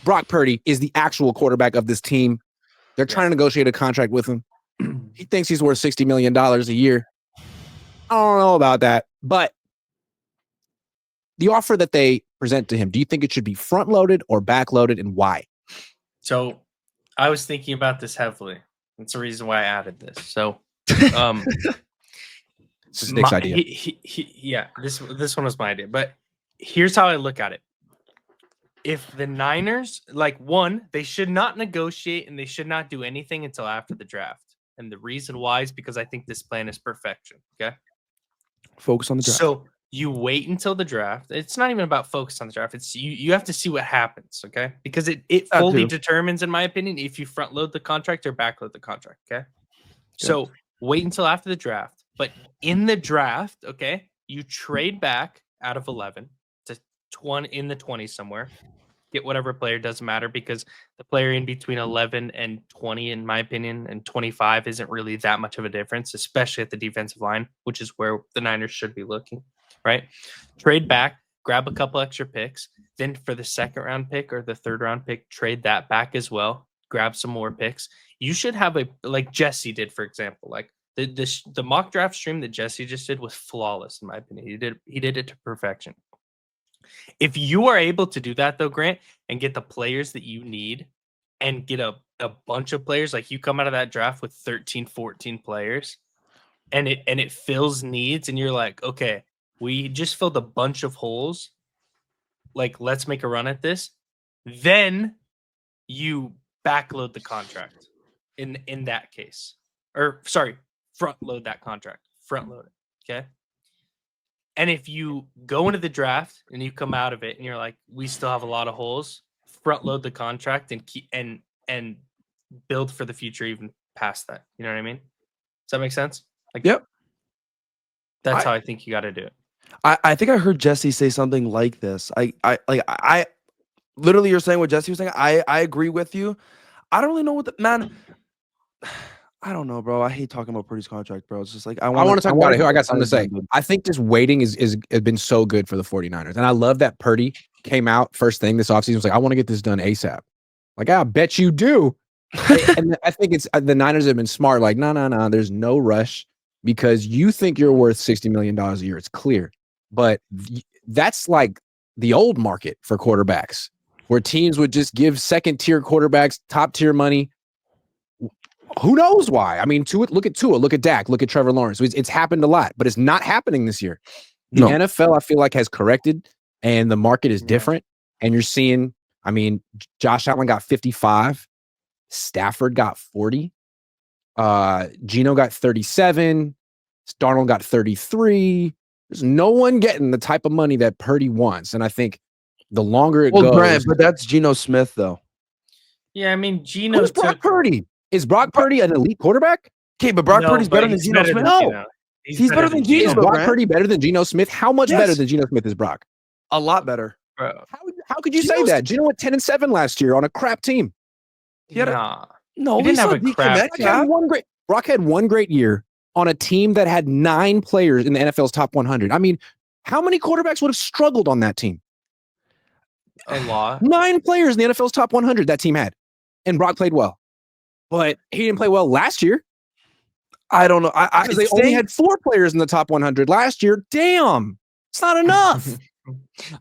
Brock Purdy is the actual quarterback of this team. They're trying to negotiate a contract with him. He thinks he's worth $60 million a year. I don't know about that, but the offer that they present to him, do you think it should be front-loaded or back-loaded, and why? So I was thinking about this heavily. That's the reason why I added this. So this is Nick's idea. This one was my idea. But here's how I look at it. If the Niners, they should not negotiate and they should not do anything until after the draft. And the reason why is because I think this plan is perfection. Okay. Focus on the draft. So you wait until the draft. It's not even about focus on the draft. It's you have to see what happens. Okay. Because it fully determines, in my opinion, if you front load the contract or back load the contract. Okay. So wait until after the draft. But in the draft, okay, you trade back out of 11 to 20 in the 20s somewhere. Get whatever player, doesn't matter, because the player in between 11 and 20, in my opinion, and 25 isn't really that much of a difference, especially at the defensive line, which is where the Niners should be looking, right? Trade back, grab a couple extra picks. Then for the second round pick or the third round pick, trade that back as well. Grab some more picks. You should have like Jesse did, for example. Like the mock draft stream that Jesse just did was flawless, in my opinion. He did it to perfection. If you are able to do that, though, Grant, and get the players that you need and get a bunch of players, like you come out of that draft with 13, 14 players, and it fills needs, and you're like, okay, we just filled a bunch of holes. Like, let's make a run at this. Then you backload the contract in that case. Or, sorry, front load that contract. Front load it, okay? And if you go into the draft and you come out of it and you're like, we still have a lot of holes, front load the contract and keep and build for the future even past that. You know what I mean? Does that make sense? Like, yep. That's how I think you got to do it. I think I heard Jesse say something like this. I literally, you're saying what Jesse was saying. I agree with you. I don't really know what man. I don't know, bro. I hate talking about Purdy's contract, bro. It's just like I want to talk about it. I got something to say. I think this waiting has been so good for the 49ers. And I love that Purdy came out first thing this offseason, was like, I want to get this done ASAP. Like, I bet you do. And I think it's the Niners have been smart. Like, no. There's no rush because you think you're worth $60 million a year. It's clear. But that's like the old market for quarterbacks where teams would just give second-tier quarterbacks top-tier money. Who knows why? I mean, look at Tua, look at Dak, look at Trevor Lawrence. It's happened a lot, but it's not happening this year. The NFL, I feel like, has corrected, and the market is different. And you're seeing, I mean, Josh Allen got 55, Stafford got 40, Geno got 37, Darnold got 33. There's no one getting the type of money that Purdy wants, and I think the longer it goes, Grant, but that's Geno Smith, though. Yeah, I mean, Geno. Who's Brock Purdy? Is Brock Purdy an elite quarterback? Okay, but Brock Purdy's better than Geno Smith. No, he's better than Geno. Is Brock Purdy better than Geno Smith? How much better than Geno Smith is Brock? A lot better. Bro. How could you say that? Geno went 10-7 last year on a crap team. He didn't have a crap team. Brock had one great year on a team that had 9 players in the NFL's top 100. I mean, how many quarterbacks would have struggled on that team? A lot. 9 players in the NFL's top 100 that team had, and Brock played well. But he didn't play well last year. I don't know. Because they only had 4 players in the top 100 last year. Damn, it's not enough.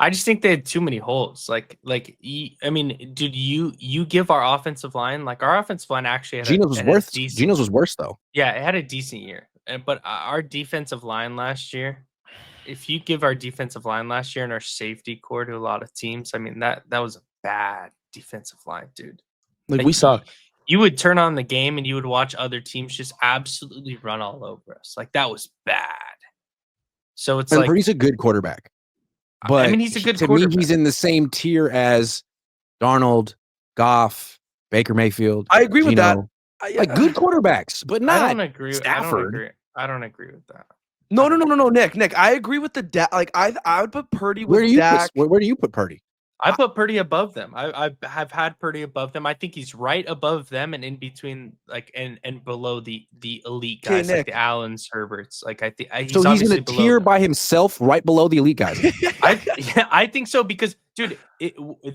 I just think they had too many holes. I mean, did you give our offensive line, like our offensive line actually had Geno's was worse though. Yeah, it had a decent year. But our defensive line last year, if you give our defensive line last year and our safety core to a lot of teams, I mean that was a bad defensive line, dude. Like we suck. You would turn on the game and you would watch other teams just absolutely run all over us. Like, that was bad. So it's Purdy's a good quarterback. But I mean, he's a good quarterback. To me, he's in the same tier as Darnold, Goff, Baker Mayfield. I agree with that. Like good quarterbacks, but not I don't agree. Stafford. I don't agree with that. No, Nick. I agree with the Dak. Like I would put Purdy with Dak. Where do you put Purdy? I put Purdy above them. I have had Purdy above them. I think he's right above them and in between, like and below the elite Okay, guys like Nick. the Allens, Herberts. Like I think he's So he's in obviously a below tier them. by himself, right below the elite guys. I think so because, dude,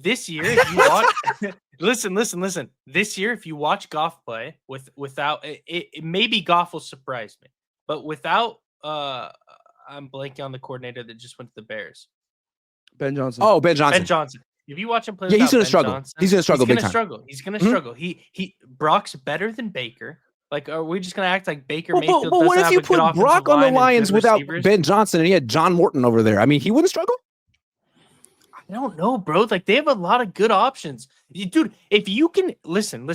this year if you watch, listen. This year, if you watch Goff play without it, maybe Goff will surprise me, but without I'm blanking on the coordinator that just went to the Bears. Ben Johnson. Oh, Ben Johnson. Ben Johnson. If you watch him play, Yeah, he's gonna struggle. Johnson, he's gonna struggle. He's gonna big time. struggle. He's gonna Mhm. struggle. Brock's better than Baker. Like, are we just gonna act like Baker But Mayfield what doesn't if have you a good put offensive Brock on the line and good Lions without receivers? Ben Johnson and he had John Morton over there? I mean, he wouldn't struggle. I don't know, bro. Like, they have a lot of good options, dude. If you can listen,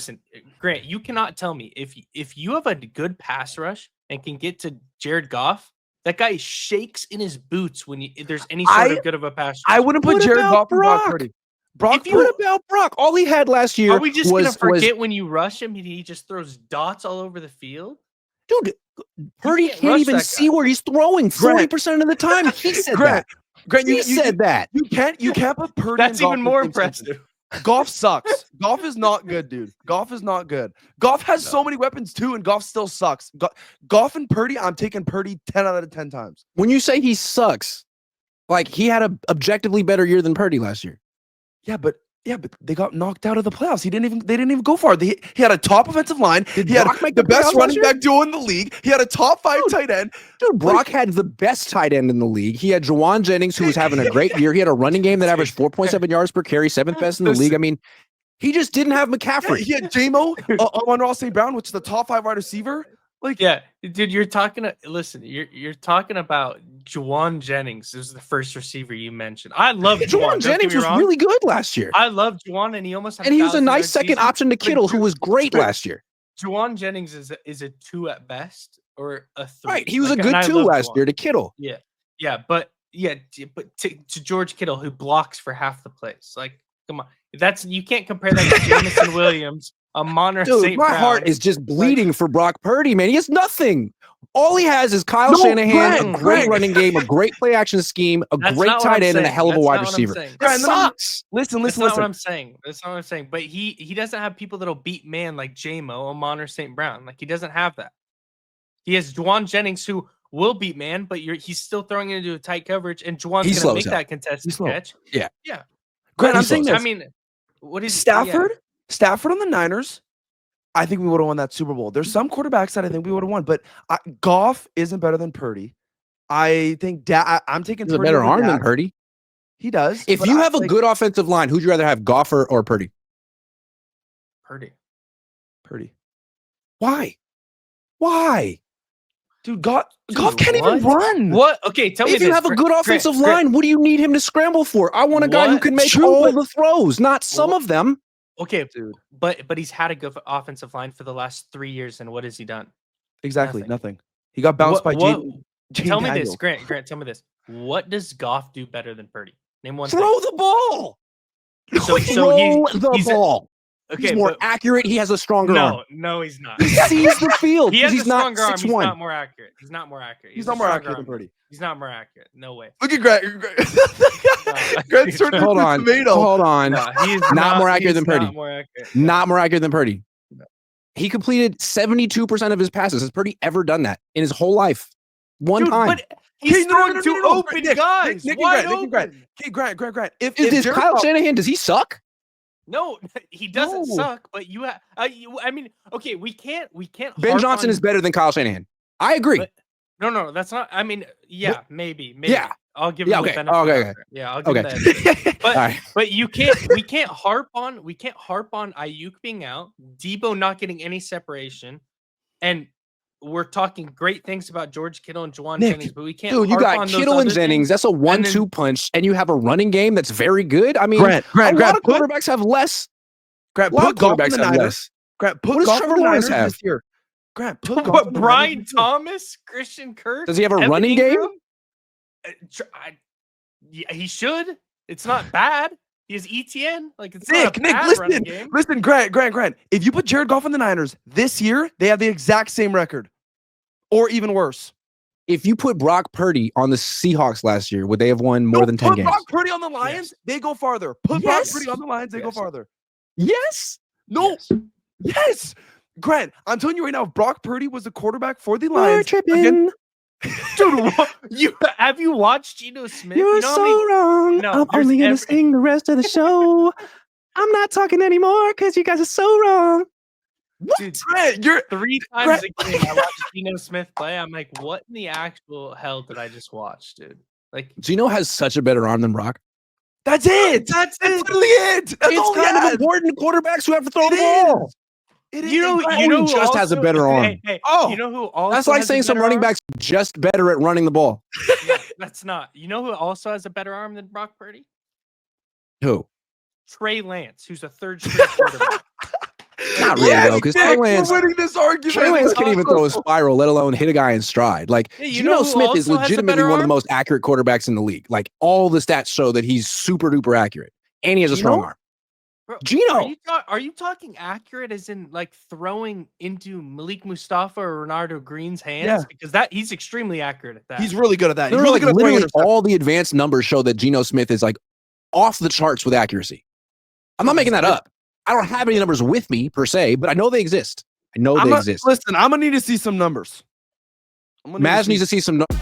Grant, you cannot tell me if you have a good pass rush and can get to Jared Goff. That guy shakes in his boots when there's any sort of good of a pass rush. I wouldn't put What Jared about Goff and Brock Brock? Purdy. Brock, What about Brock? All he had last year Are we just gonna was forget when you rush him and he just throws dots all over the field? dude. Purdy can't can't rush even that see guy. where he's throwing 40% of the time. He said Grant, that. Grant, He said that. You can't put Purdy. That's and Goff even in the more same sentence. impressive. Goff sucks. Goff is not good, dude. Goff is not good. Goff has so many weapons too, and Goff still sucks. Goff and Purdy, I'm taking Purdy 10 out of 10 times. When you say he sucks, like he had a objectively better year than Purdy last year. Yeah, but they got knocked out of the playoffs. They didn't even go far. He had a top offensive line. Did He had Brock make the the best playoffs last running year? back duo in the league. He had a top 5 tight end. Dude, Brock had the best tight end in the league. He had Juwan Jennings, who was having a great year. He had a running game that averaged 4.7 yards per carry, 7th best in the league. I mean, he just didn't have McCaffrey. He had J-Mo on Ross St. Brown, which is the top 5 wide receiver. Like, Yeah, dude, you're talking. Listen, you're talking about Juwan Jennings. This is the first receiver you mentioned. I love Juwan Jennings was really good last year. I love Juwan, and he almost had And he was a 1,000 nice yard second season. option to Like, Kittle, who was great last year. Juwan Jennings is a 2 at best or a 3. Right. He was Like, a good and I 2 love last Juwan. year to Kittle. But to George Kittle, who blocks for half the plays. Like, come on, you can't compare that to Jameson Williams, a Monter Dude, St. my Brown. heart is just bleeding for Brock Purdy, man. He has nothing. All he has is Kyle No, Shanahan, a great Grant. running game, a great play action scheme, a That's great not what tight I'm end, and a saying. hell of a That's wide not what I'm receiver. saying. That Grant, let me- sucks. listen. That's not what I'm saying. That's not what I'm saying. But he doesn't have people that'll beat man like J-Mo, Amon, or St. Brown. Like, he doesn't have that. He has Juwan Jennings, who will beat man, but he's still throwing it into a tight coverage, and Juwan's He's going slow to as make hell. that contested He's slow. catch. Yeah. Grant, I'm He's saying slow. this. I mean, what is Stafford on the Niners, I think we would have won that Super Bowl. There's some quarterbacks that I think we would have won, but Goff isn't better than Purdy. I think I'm taking He's a Purdy better over arm than Dak. Purdy. He does. If but you I- have a like, good offensive line, who'd you rather have, Goff or Purdy? Purdy? Purdy, Why? Why? dude, Goff Dude, can't even what? run. What? Okay, tell me If you this. have a Grant, good offensive Grant, line, what do you need him to scramble for? I want a guy who What? can make True, all but- the throws, not some of them. Okay, Dude, but he's had a good offensive line for the last 3 years, and what has he done? exactly Nothing. nothing. He got bounced by Jane Tell me this, Daniel. Grant. Tell me this. What does Goff do better than Purdy? Name one Throw the ball. So Throw the he's ball. Okay, He's more but accurate. He has a stronger arm. no, he's not. He sees the field. He has he's a not stronger arm. He's 6'1". not more accurate. He's not more accurate. He's a not more stronger accurate than arm. Purdy. He's not more accurate. No way. Look at Grant. Grant's turning Hold into a on. tomato. Hold on. No, he is Not more accurate he's than Purdy. Not more accurate. Not more accurate than Purdy. He completed 72% of his passes. Has Purdy ever done that in his whole life? One Dude, time. but he's No, throwing to open Nick, guys. Nick and wide Grant, Nick and Grant. open. Okay, Grant. If Is Jared Kyle Goff- Shanahan, does he suck? No, he doesn't No. suck. But I mean, okay, we can't. Ben harp Johnson on- is better than Kyle Shanahan. I agree. But- No, that's not. I mean, yeah, maybe. Yeah. I'll give Yeah, him the okay. benefit. Okay, of okay. that. Yeah, I'll give him Okay. that. But All right. but we can't harp on Ayuk being out, Debo not getting any separation, and we're talking great things about George Kittle and Juwan Nick, Jennings, but we can't. Dude, you harp got on those Kittle and other Jennings. things. That's a 1-2 punch, and you have a running game that's very good. I mean, Grant, a lot of put quarterbacks have less. Grant, A lot of put Goff in quarterbacks the have Niners. less. Grant, put What does Goff Trevor in the Lawrence Niners have? this year. Grant, put Goff What, in the Brian Niners this year. Thomas, Christian Kirk? Does he have a Evan running game? Ingram? Yeah, he should. It's not bad. He has ETN. Like, it's not a Nick, bad running game. listen, Grant. If you put Jared Goff in the Niners this year, they have the exact same record, or even worse. If you put Brock Purdy on the Seahawks last year, would they have won more than 10 games? Put Brock Purdy on the Lions, they go farther. Put Brock Purdy on the Lions, they go farther. Yes. No. Yes. Grant, I'm telling you right now, if Brock Purdy was the quarterback for the Lions, again, dude, have you watched Geno Smith? You're so wrong. No, I'm only gonna sing the rest of the show. I'm not talking anymore because you guys are so wrong. What? Dude, Grant, you're 3 times a game I watched Geno Smith play. I'm like, what in the actual hell did I just watch, dude? Like, Geno has such a better arm than Brock. That's it. That's literally it. That's it's kind of important quarterbacks who have to throw the ball. You know who just has a better arm. You know who also that's like saying some running backs just better at running the ball. Yeah, that's not. You know who also has a better arm than Brock Purdy? Who? Trey Lance, who's a third string quarterback. Not really though, because Trey Lance can't even throw a spiral, let alone hit a guy in stride. Like Geno Smith is legitimately one of the most accurate quarterbacks in the league. Like all the stats show that he's super duper accurate, and he has a strong arm. Bro, Geno, are you talking accurate as in like throwing into Malik Mustafa or Ronaldo Green's hands? Yeah. Because he's extremely accurate at that. He's really good at that. He's really good at literally all the advanced numbers show that Geno Smith is like off the charts with accuracy. I'm not making that up. I don't have any numbers with me per se, but I know they exist. I know they exist. Listen, I'm gonna need to see some numbers. Maz needs to see some numbers.